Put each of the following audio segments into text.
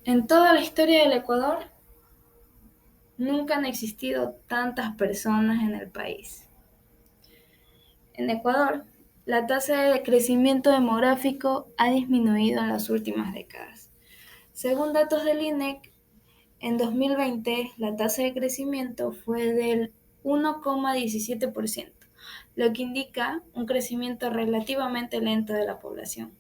En toda la historia del Ecuador, nunca han existido tantas personas en el país. En Ecuador, la tasa de crecimiento demográfico ha disminuido en las últimas décadas. Según datos del INEC, en 2020 la tasa de crecimiento fue del 1,17%, lo que indica un crecimiento relativamente lento de la población.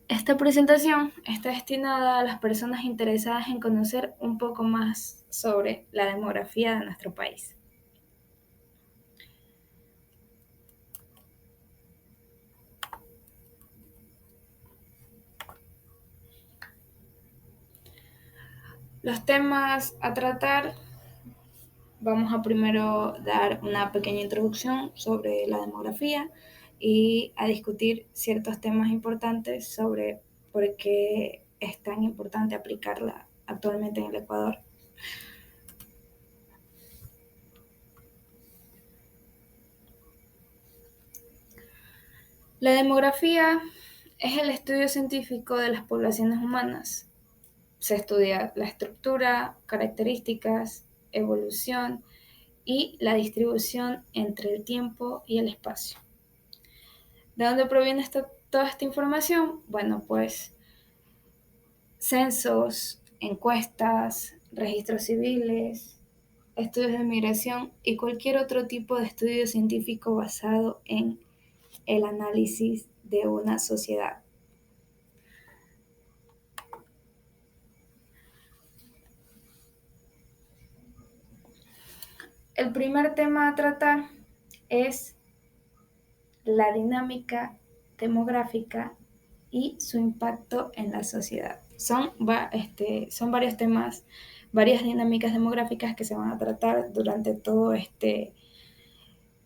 Esta presentación está destinada a las personas interesadas en conocer un poco más sobre la demografía de nuestro país. Los temas a tratar, vamos a primero dar una pequeña introducción sobre la demografía y a discutir ciertos temas importantes sobre por qué es tan importante aplicarla actualmente en el Ecuador. La demografía es el estudio científico de las poblaciones humanas. Se estudia la estructura, características, evolución y la distribución entre el tiempo y el espacio. ¿De dónde proviene toda esta información? Bueno, pues censos, encuestas, registros civiles, estudios de migración y cualquier otro tipo de estudio científico basado en el análisis de una sociedad. El primer tema a tratar es la dinámica demográfica y su impacto en la sociedad. Son varios temas, varias dinámicas demográficas que se van a tratar durante todo esta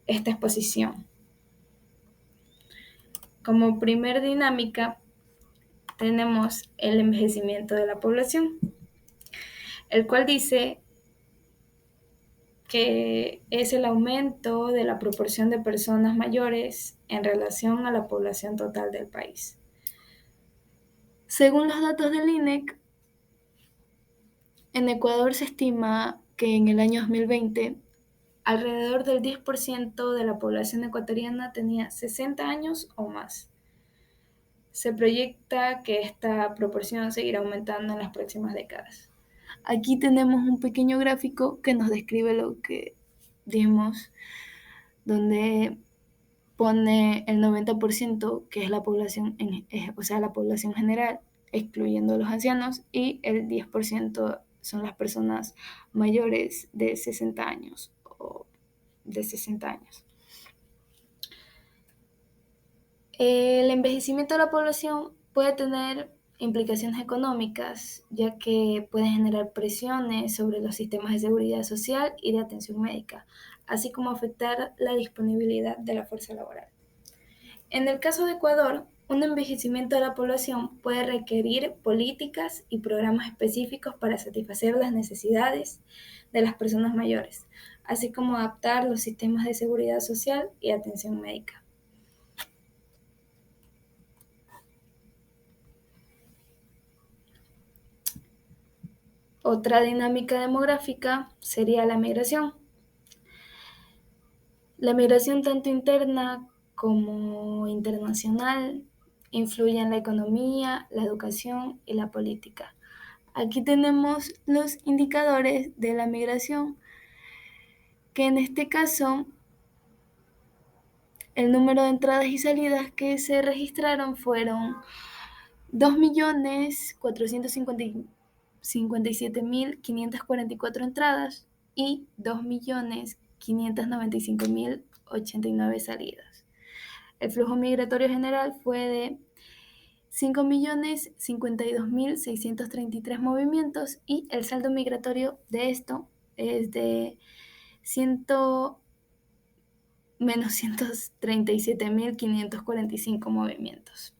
exposición. Como primer dinámica tenemos el envejecimiento de la población, el cual dice que es el aumento de la proporción de personas mayores en relación a la población total del país. Según los datos del INEC, en Ecuador se estima que en el año 2020 alrededor del 10% de la población ecuatoriana tenía 60 años o más. Se proyecta que esta proporción seguirá aumentando en las próximas décadas. Aquí tenemos un pequeño gráfico que nos describe lo que dimos, donde pone el 90%, que es la población, o sea, la población general, excluyendo a los ancianos, y el 10% son las personas mayores de 60 años o de 60 años. El envejecimiento de la población puede tener implicaciones económicas, ya que puede generar presiones sobre los sistemas de seguridad social y de atención médica, así como afectar la disponibilidad de la fuerza laboral. En el caso de Ecuador, un envejecimiento de la población puede requerir políticas y programas específicos para satisfacer las necesidades de las personas mayores, así como adaptar los sistemas de seguridad social y atención médica. Otra dinámica demográfica sería la migración. La migración tanto interna como internacional influye en la economía, la educación y la política. Aquí tenemos los indicadores de la migración, que en este caso el número de entradas y salidas que se registraron fueron 2.457.544 entradas y 2.595.089 salidas. El flujo migratorio general fue de 5.052.633 movimientos y el saldo migratorio de esto es de menos 137.545 movimientos.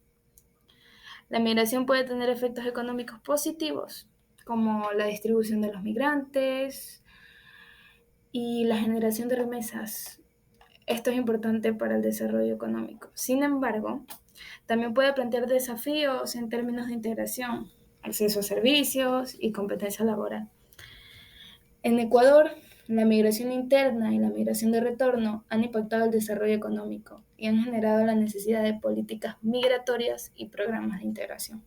La migración puede tener efectos económicos positivos, como la distribución de los migrantes y la generación de remesas. Esto es importante para el desarrollo económico. Sin embargo, también puede plantear desafíos en términos de integración, acceso a servicios y competencia laboral. En Ecuador, la migración interna y la migración de retorno han impactado el desarrollo económico y han generado la necesidad de políticas migratorias y programas de integración.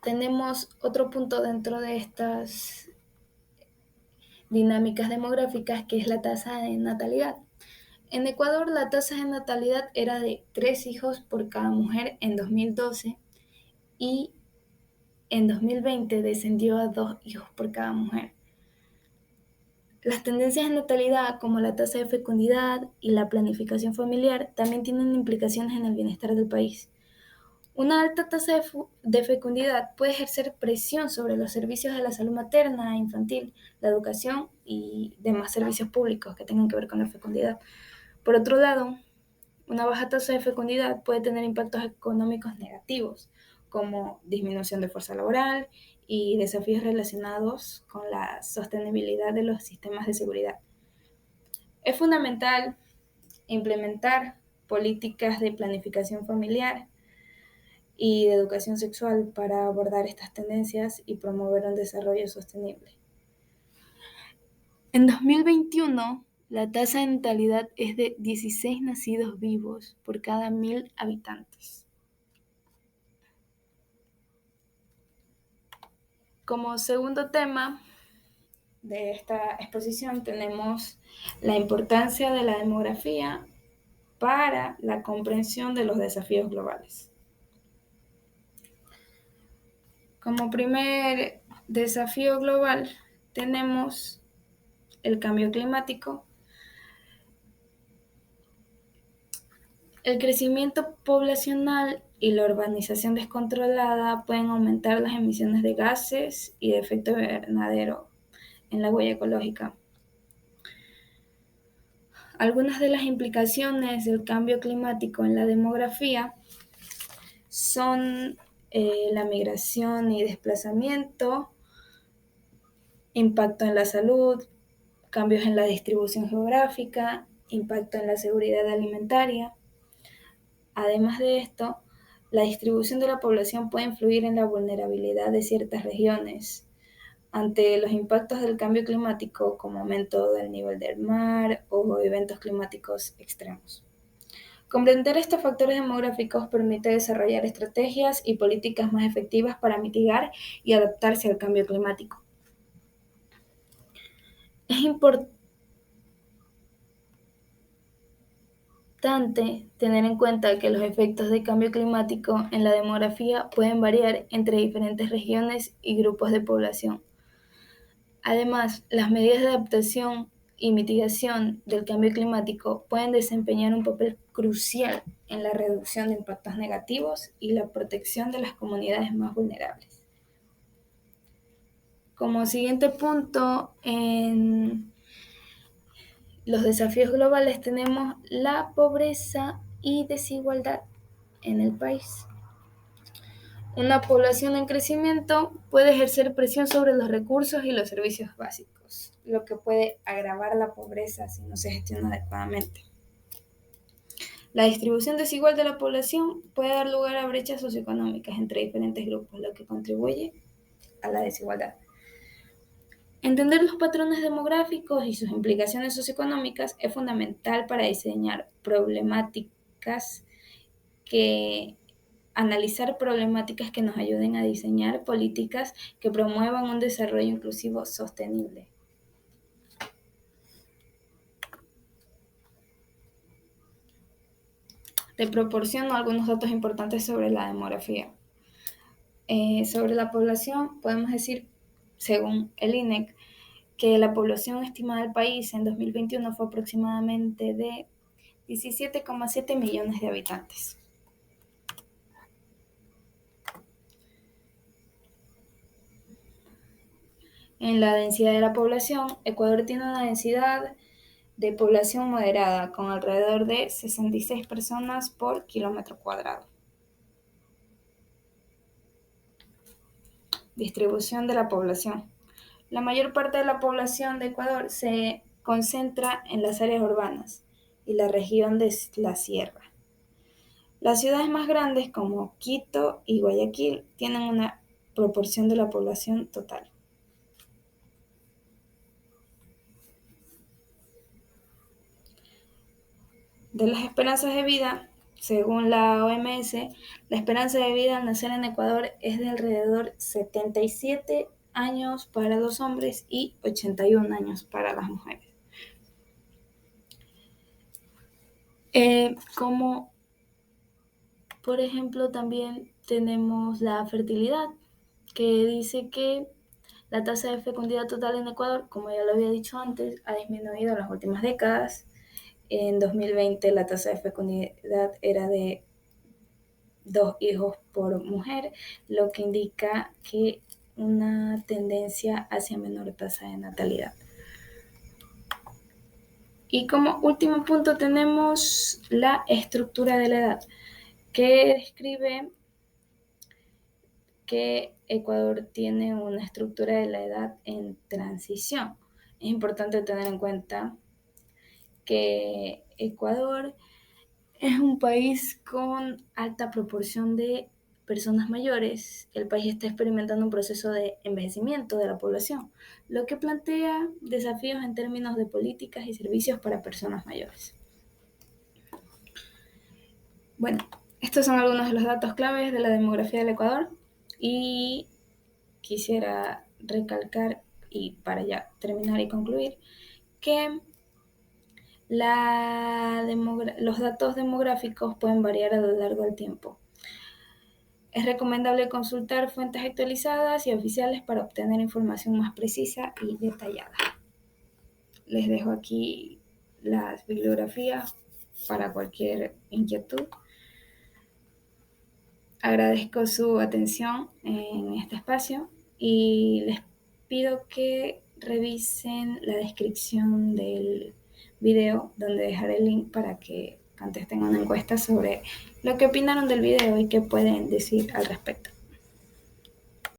Tenemos otro punto dentro de estas dinámicas demográficas que es la tasa de natalidad. En Ecuador la tasa de natalidad era de 3 hijos por cada mujer en 2012 y en 2020 descendió a 2 hijos por cada mujer. Las tendencias de natalidad, como la tasa de fecundidad y la planificación familiar, también tienen implicaciones en el bienestar del país. Una alta tasa de fecundidad puede ejercer presión sobre los servicios de la salud materna e infantil, la educación y demás servicios públicos que tengan que ver con la fecundidad. Por otro lado, una baja tasa de fecundidad puede tener impactos económicos negativos, como disminución de fuerza laboral y desafíos relacionados con la sostenibilidad de los sistemas de seguridad. Es fundamental implementar políticas de planificación familiar y de educación sexual para abordar estas tendencias y promover un desarrollo sostenible. En 2021, la tasa de natalidad es de 16 nacidos vivos por cada 1.000 habitantes. Como segundo tema de esta exposición tenemos la importancia de la demografía para la comprensión de los desafíos globales. Como primer desafío global tenemos el cambio climático. El crecimiento poblacional y la urbanización descontrolada pueden aumentar las emisiones de gases y de efecto invernadero en la huella ecológica. Algunas de las implicaciones del cambio climático en la demografía son la migración y desplazamiento, impacto en la salud, cambios en la distribución geográfica, impacto en la seguridad alimentaria. Además de esto, la distribución de la población puede influir en la vulnerabilidad de ciertas regiones ante los impactos del cambio climático, como aumento del nivel del mar o eventos climáticos extremos. Comprender estos factores demográficos permite desarrollar estrategias y políticas más efectivas para mitigar y adaptarse al cambio climático. Es importante tener en cuenta que los efectos del cambio climático en la demografía pueden variar entre diferentes regiones y grupos de población. Además, las medidas de adaptación y mitigación del cambio climático pueden desempeñar un papel crucial en la reducción de impactos negativos y la protección de las comunidades más vulnerables. Como siguiente punto, en los desafíos globales tenemos la pobreza y desigualdad en el país. Una población en crecimiento puede ejercer presión sobre los recursos y los servicios básicos, lo que puede agravar la pobreza si no se gestiona adecuadamente. La distribución desigual de la población puede dar lugar a brechas socioeconómicas entre diferentes grupos, lo que contribuye a la desigualdad. Entender los patrones demográficos y sus implicaciones socioeconómicas es fundamental para diseñar analizar problemáticas que nos ayuden a diseñar políticas que promuevan un desarrollo inclusivo sostenible. Te proporciono algunos datos importantes sobre la demografía. Sobre la población, podemos decir, según el INEC, que la población estimada del país en 2021 fue aproximadamente de 17,7 millones de habitantes. En la densidad de la población, Ecuador tiene una densidad de población moderada, con alrededor de 66 personas por kilómetro cuadrado. Distribución de la población. La mayor parte de la población de Ecuador se concentra en las áreas urbanas y la región de la sierra. Las ciudades más grandes como Quito y Guayaquil tienen una proporción de la población total. De las esperanzas de vida, según la OMS, la esperanza de vida al nacer en Ecuador es de alrededor 77 años para los hombres y 81 años para las mujeres. Como por ejemplo también tenemos la fertilidad, que dice que la tasa de fecundidad total en Ecuador, como ya lo había dicho antes, ha disminuido en las últimas décadas. En 2020 la tasa de fecundidad era de 2 hijos por mujer, lo que indica que una tendencia hacia menor tasa de natalidad. Y como último punto tenemos la estructura de la edad, que describe que Ecuador tiene una estructura de la edad en transición. Es importante tener en cuenta que Ecuador es un país con alta proporción de personas mayores. El país está experimentando un proceso de envejecimiento de la población, lo que plantea desafíos en términos de políticas y servicios para personas mayores. Bueno, estos son algunos de los datos claves de la demografía del Ecuador y quisiera recalcar, y para ya terminar y concluir, que los datos demográficos pueden variar a lo largo del tiempo. Es recomendable consultar fuentes actualizadas y oficiales para obtener información más precisa y detallada. Les dejo aquí las bibliografías para cualquier inquietud. Agradezco su atención en este espacio y les pido que revisen la descripción del video, donde dejaré el link para que contesten una encuesta sobre lo que opinaron del video y qué pueden decir al respecto.